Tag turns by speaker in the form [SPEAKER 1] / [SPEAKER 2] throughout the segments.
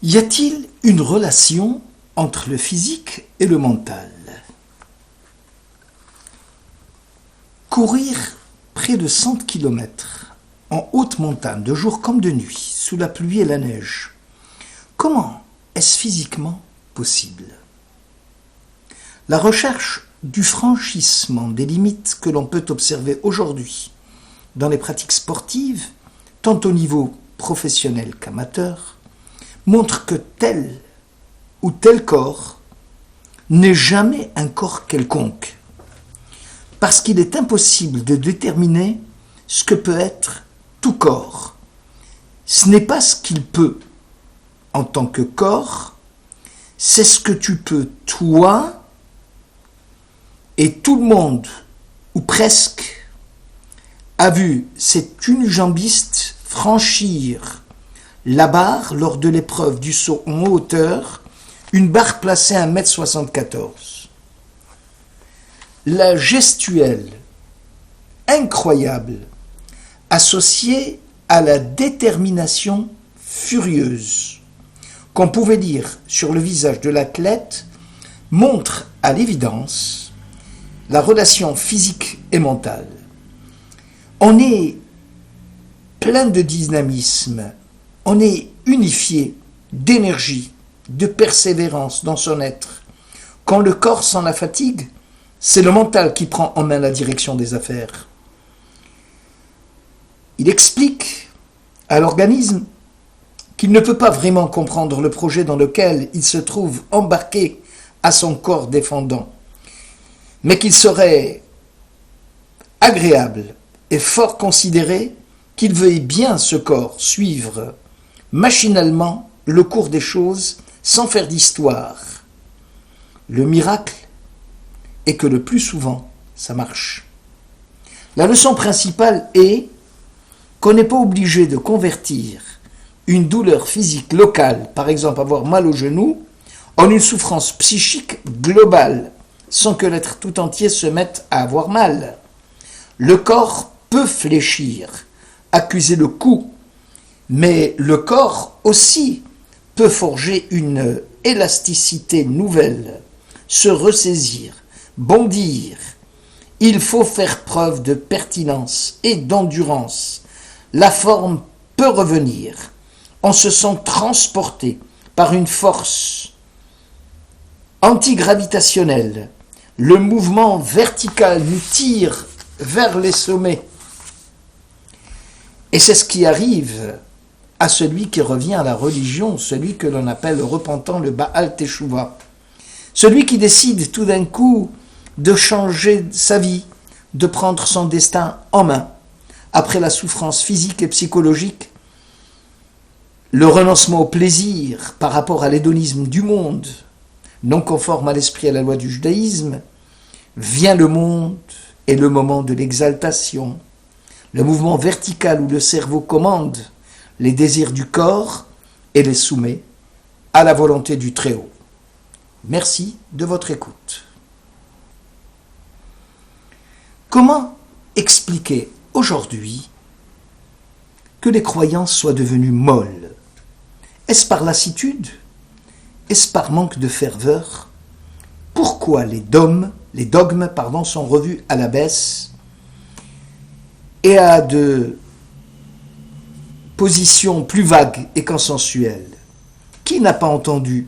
[SPEAKER 1] Y a-t-il une relation entre le physique et le mental? Courir près de 100 km en haute montagne, de jour comme de nuit, sous la pluie et la neige, comment est-ce physiquement possible? La recherche du franchissement des limites que l'on peut observer aujourd'hui dans les pratiques sportives, tant au niveau professionnel qu'amateur, montre que tel ou tel corps n'est jamais un corps quelconque, parce qu'il est impossible de déterminer ce que peut être tout corps. Ce n'est pas ce qu'il peut en tant que corps, c'est ce que tu peux toi et tout le monde, ou presque, a vu cet unijambiste franchir la barre lors de l'épreuve du saut en hauteur, une barre placée à 1,74 m. La gestuelle incroyable associée à la détermination furieuse qu'on pouvait lire sur le visage de l'athlète montre à l'évidence la relation physique et mentale. On est plein de dynamisme, on est unifié d'énergie, de persévérance dans son être. Quand le corps sent la fatigue, c'est le mental qui prend en main la direction des affaires. Il explique à l'organisme qu'il ne peut pas vraiment comprendre le projet dans lequel il se trouve embarqué à son corps défendant, mais qu'il serait agréable et fort considéré qu'il veuille bien ce corps suivre machinalement le cours des choses sans faire d'histoire. Le miracle est que le plus souvent, ça marche. La leçon principale est qu'on n'est pas obligé de convertir une douleur physique locale, par exemple avoir mal au genou, en une souffrance psychique globale, sans que l'être tout entier se mette à avoir mal. Le corps peut fléchir, accuser le coup, mais le corps aussi peut forger une élasticité nouvelle, se ressaisir, bondir. Il faut faire preuve de pertinence et d'endurance. La forme peut revenir. On se sent transporté par une force antigravitationnelle. Le mouvement vertical nous tire vers les sommets. Et c'est ce qui arrive à celui qui revient à la religion, celui que l'on appelle le repentant, le Baal Teshuvah. Celui qui décide tout d'un coup de changer sa vie, de prendre son destin en main, après la souffrance physique et psychologique, le renoncement au plaisir par rapport à l'hédonisme du monde, non conforme à l'esprit et à la loi du judaïsme, vient le monde et le moment de l'exaltation, le mouvement vertical où le cerveau commande les désirs du corps et les soumet à la volonté du Très-Haut. Merci de votre écoute. Comment expliquer aujourd'hui que les croyances soient devenues molles? Est-ce par lassitude? Est-ce par manque de ferveur? Pourquoi les dogmes sont revus à la baisse et à de positions plus vagues et consensuelles? Qui n'a pas entendu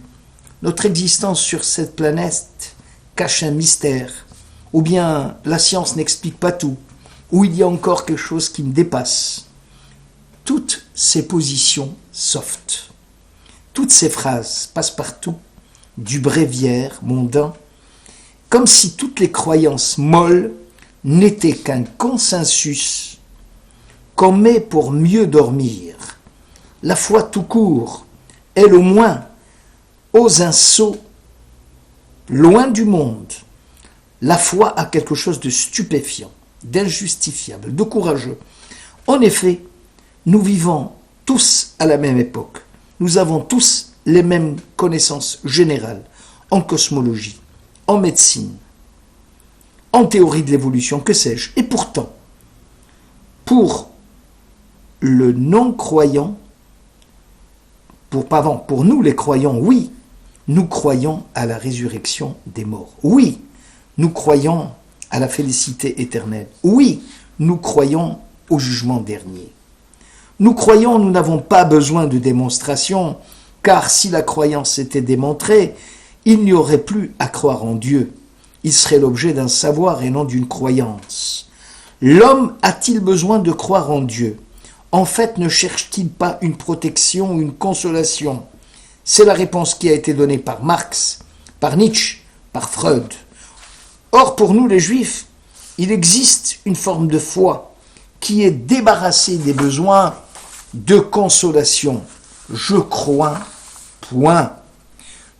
[SPEAKER 1] notre existence sur cette planète cache un mystère, ou bien la science n'explique pas tout, ou il y a encore quelque chose qui me dépasse? Toutes ces positions soft, toutes ces phrases passe-partout, du bréviaire mondain, comme si toutes les croyances molles n'étaient qu'un consensus qu'on met pour mieux dormir. La foi tout court, elle au moins, ose un saut loin du monde. La foi a quelque chose de stupéfiant, d'injustifiable, de courageux. En effet, nous vivons tous à la même époque. Nous avons tous les mêmes connaissances générales en cosmologie, en médecine, en théorie de l'évolution, que sais-je. Et pourtant, pour le non-croyant, Pour nous les croyants, oui, nous croyons à la résurrection des morts. Oui, nous croyons à la félicité éternelle. Oui, nous croyons au jugement dernier. Nous croyons, nous n'avons pas besoin de démonstration, car si la croyance était démontrée, il n'y aurait plus à croire en Dieu. Il serait l'objet d'un savoir et non d'une croyance. L'homme a-t-il besoin de croire en Dieu? En fait, ne cherche-t-il pas une protection ou une consolation? C'est la réponse qui a été donnée par Marx, par Nietzsche, par Freud. Or, pour nous les Juifs, il existe une forme de foi qui est débarrassée des besoins de consolation. Je crois, point.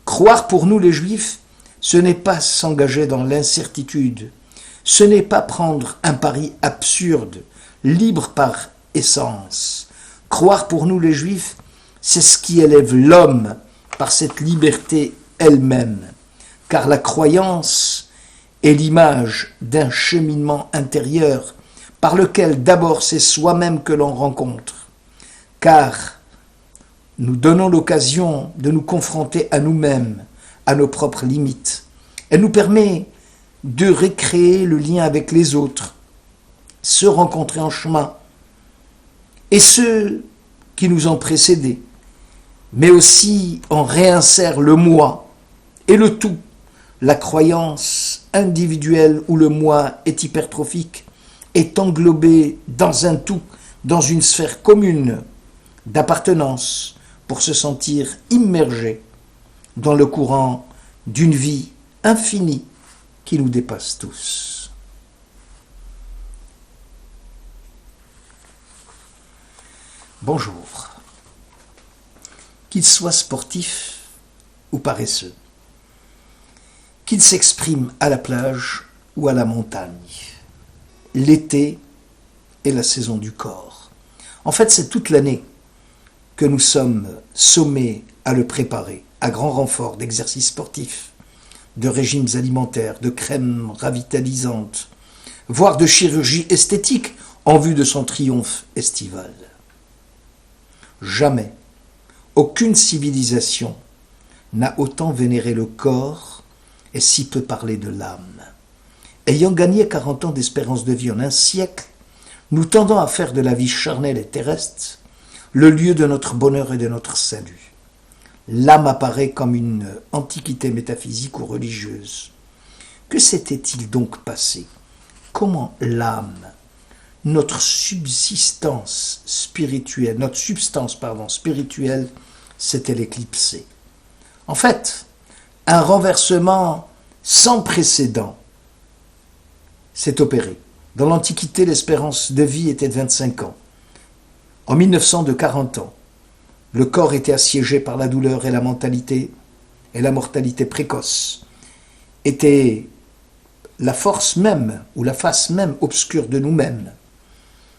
[SPEAKER 1] Croire pour nous les Juifs, ce n'est pas s'engager dans l'incertitude. Ce n'est pas prendre un pari absurde, libre par essence. Croire pour nous les Juifs, c'est ce qui élève l'homme par cette liberté elle-même. Car la croyance est l'image d'un cheminement intérieur par lequel d'abord c'est soi-même que l'on rencontre. Car nous donnons l'occasion de nous confronter à nous-mêmes, à nos propres limites. Elle nous permet de recréer le lien avec les autres, se rencontrer en chemin, et ceux qui nous ont précédés, mais aussi on réinsère le moi et le tout, la croyance individuelle où le moi est hypertrophique, est englobé dans un tout, dans une sphère commune d'appartenance, pour se sentir immergé dans le courant d'une vie infinie qui nous dépasse tous. Bonjour. Qu'il soit sportif ou paresseux, qu'il s'exprime à la plage ou à la montagne, l'été est la saison du corps. En fait, c'est toute l'année que nous sommes sommés à le préparer, à grand renfort d'exercices sportifs, de régimes alimentaires, de crèmes revitalisantes, voire de chirurgie esthétique en vue de son triomphe estival. Jamais, aucune civilisation n'a autant vénéré le corps et si peu parlé de l'âme. Ayant gagné 40 ans d'espérance de vie en un siècle, nous tendons à faire de la vie charnelle et terrestre le lieu de notre bonheur et de notre salut. L'âme apparaît comme une antiquité métaphysique ou religieuse. Que s'était-il donc passé? Comment l'âme, notre substance spirituelle, s'est-elle éclipsée? En fait, un renversement sans précédent s'est opéré. Dans l'Antiquité, l'espérance de vie était de 25 ans. En 1900, de 40 ans. Le corps était assiégé par la douleur et la mortalité précoce. Était la force même ou la face même obscure de nous-mêmes.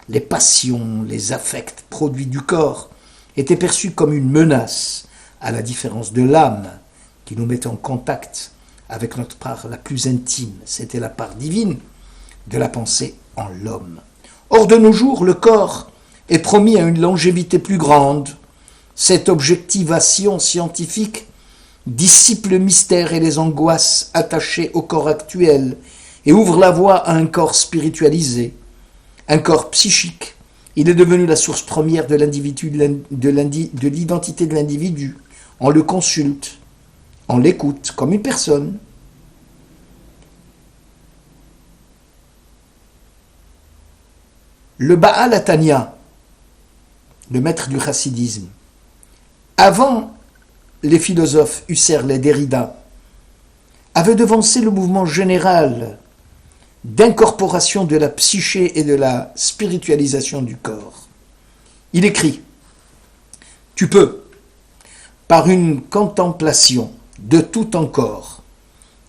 [SPEAKER 1] Les passions, les affects produits du corps étaient perçus comme une menace, à la différence de l'âme qui nous met en contact avec notre part la plus intime. C'était la part divine de la pensée en l'homme. Or, de nos jours, le corps est promis à une longévité plus grande. Cette objectivation scientifique dissipe le mystère et les angoisses attachées au corps actuel et ouvre la voie à un corps spiritualisé, un corps psychique. Il est devenu la source première de l'identité de l'individu. On le consulte, on l'écoute comme une personne. Le Baal Hatania, le maître du chassidisme, avant les philosophes Husserl et Derrida, avait devancé le mouvement général d'incorporation de la psyché et de la spiritualisation du corps. Il écrit « Tu peux, par une contemplation de tout ton corps,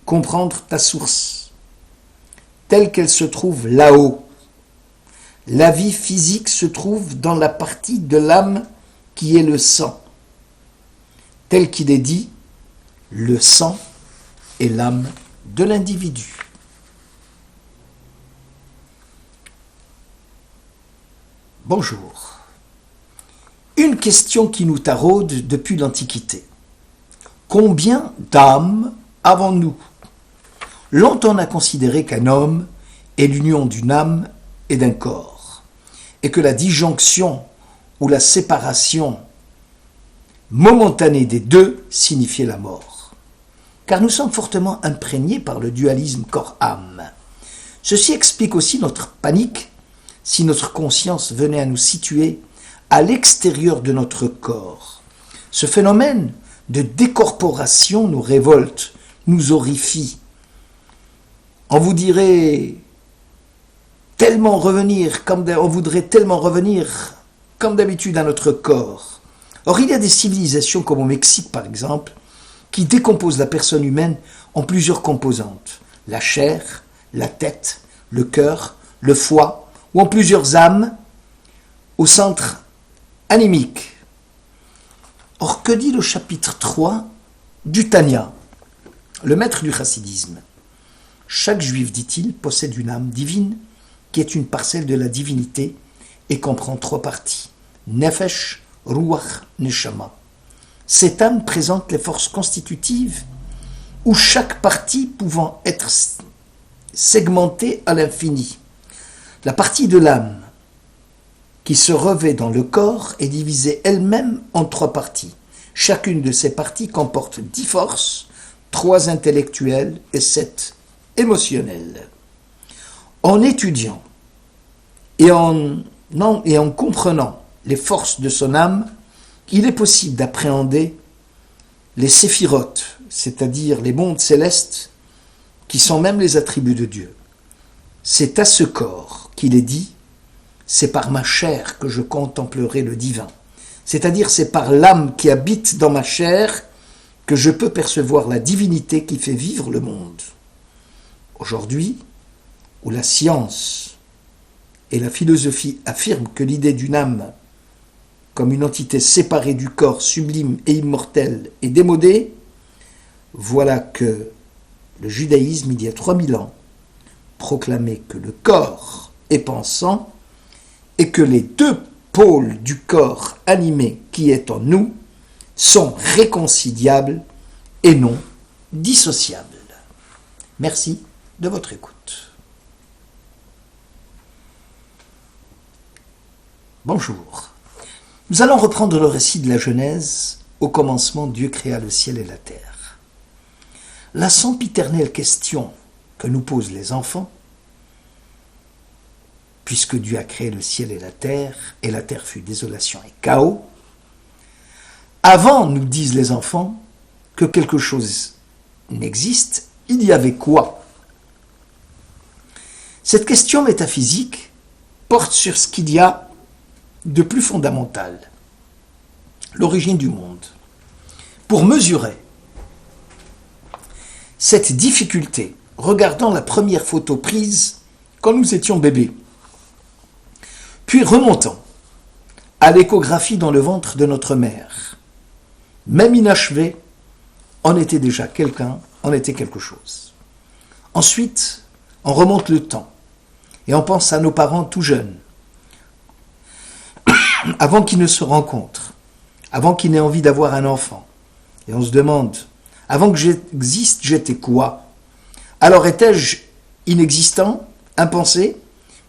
[SPEAKER 1] comprendre ta source, telle qu'elle se trouve là-haut. La vie physique se trouve dans la partie de l'âme qui est le sang. Tel qu'il est dit, le sang est l'âme de l'individu. » Bonjour. Une question qui nous taraude depuis l'Antiquité. Combien d'âmes avons-nous? Longtemps on a considéré qu'un homme est l'union d'une âme et d'un corps, et que la disjonction ou la séparation momentanée des deux signifiait la mort. Car nous sommes fortement imprégnés par le dualisme corps-âme. Ceci explique aussi notre panique si notre conscience venait à nous situer à l'extérieur de notre corps. Ce phénomène de décorporation nous révolte, nous horrifie. On voudrait tellement revenir comme d'habitude à notre corps. Or, il y a des civilisations comme au Mexique par exemple, qui décomposent la personne humaine en plusieurs composantes. La chair, la tête, le cœur, le foie, ou en plusieurs âmes au centre animique. Or, que dit le chapitre 3 du Tanya, le maître du chassidisme? Chaque juif, dit-il, possède une âme divine qui est une parcelle de la divinité et comprend 3 parties. Nefesh, Ruach, Neshama. Cette âme présente les forces constitutives où chaque partie pouvant être segmentée à l'infini. La partie de l'âme qui se revêt dans le corps est divisée elle-même en 3 parties. Chacune de ces parties comporte 10 forces, 3 intellectuelles et 7 émotionnelles. En étudiant et en comprenant les forces de son âme, il est possible d'appréhender les séphirotes, c'est-à-dire les mondes célestes, qui sont même les attributs de Dieu. C'est à ce corps qu'il est dit « C'est par ma chair que je contemplerai le divin ». C'est-à-dire c'est par l'âme qui habite dans ma chair que je peux percevoir la divinité qui fait vivre le monde. Aujourd'hui, où la science et la philosophie affirment que l'idée d'une âme comme une entité séparée du corps sublime et immortel est démodée, voilà que le judaïsme, il y a 3000 ans, proclamait que le corps est pensant et que les 2 pôles du corps animé qui est en nous sont réconciliables et non dissociables. Merci de votre écoute. Bonjour. Nous allons reprendre le récit de la Genèse. Au commencement, Dieu créa le ciel et la terre. La sempiternelle question que nous posent les enfants, puisque Dieu a créé le ciel et la terre fut désolation et chaos, avant, nous disent les enfants, que quelque chose n'existe, il y avait quoi? Cette question métaphysique porte sur ce qu'il y a de plus fondamental, l'origine du monde. Pour mesurer cette difficulté, regardons la première photo prise quand nous étions bébés, puis remontons à l'échographie dans le ventre de notre mère. Même inachevé, on était déjà quelqu'un, on était quelque chose. Ensuite, on remonte le temps et on pense à nos parents tout jeunes, avant qu'ils ne se rencontrent, avant qu'ils n'aient envie d'avoir un enfant. Et on se demande, avant que j'existe, j'étais quoi? Alors étais-je inexistant, impensé,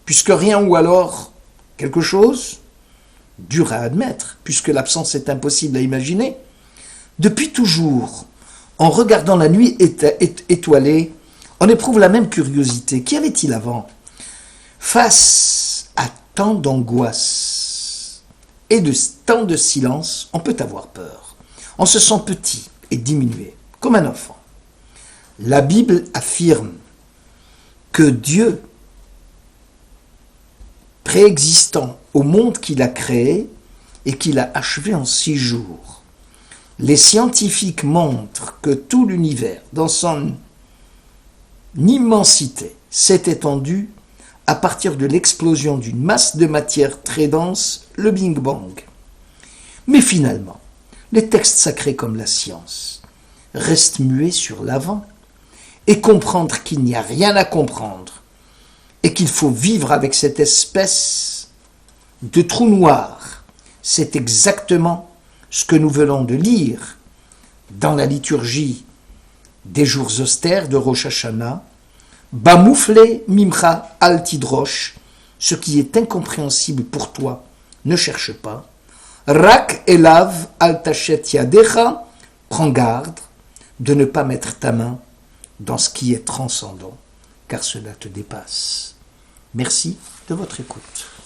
[SPEAKER 1] puisque rien ou alors quelque chose? Dur à admettre, puisque l'absence est impossible à imaginer. Depuis toujours, en regardant la nuit étoilée, on éprouve la même curiosité. Qu'y avait-il avant? Face à tant d'angoisse et de tant de silence, on peut avoir peur. On se sent petit et diminué, comme un enfant. La Bible affirme que Dieu, préexistant au monde qu'il a créé et qu'il a achevé en 6 jours, les scientifiques montrent que tout l'univers, dans son immensité, s'est étendu à partir de l'explosion d'une masse de matière très dense, le Big Bang. Mais finalement, les textes sacrés comme la science restent muets sur l'avant et comprendre qu'il n'y a rien à comprendre et qu'il faut vivre avec cette espèce de trou noir, c'est exactement ce que nous venons de lire dans la liturgie des jours austères de Rosh Hashanah. Bamoufle mimcha al tidrosh, ce qui est incompréhensible pour toi, ne cherche pas. Rak elav al tachet yadecha, prends garde de ne pas mettre ta main dans ce qui est transcendant, car cela te dépasse. Merci de votre écoute.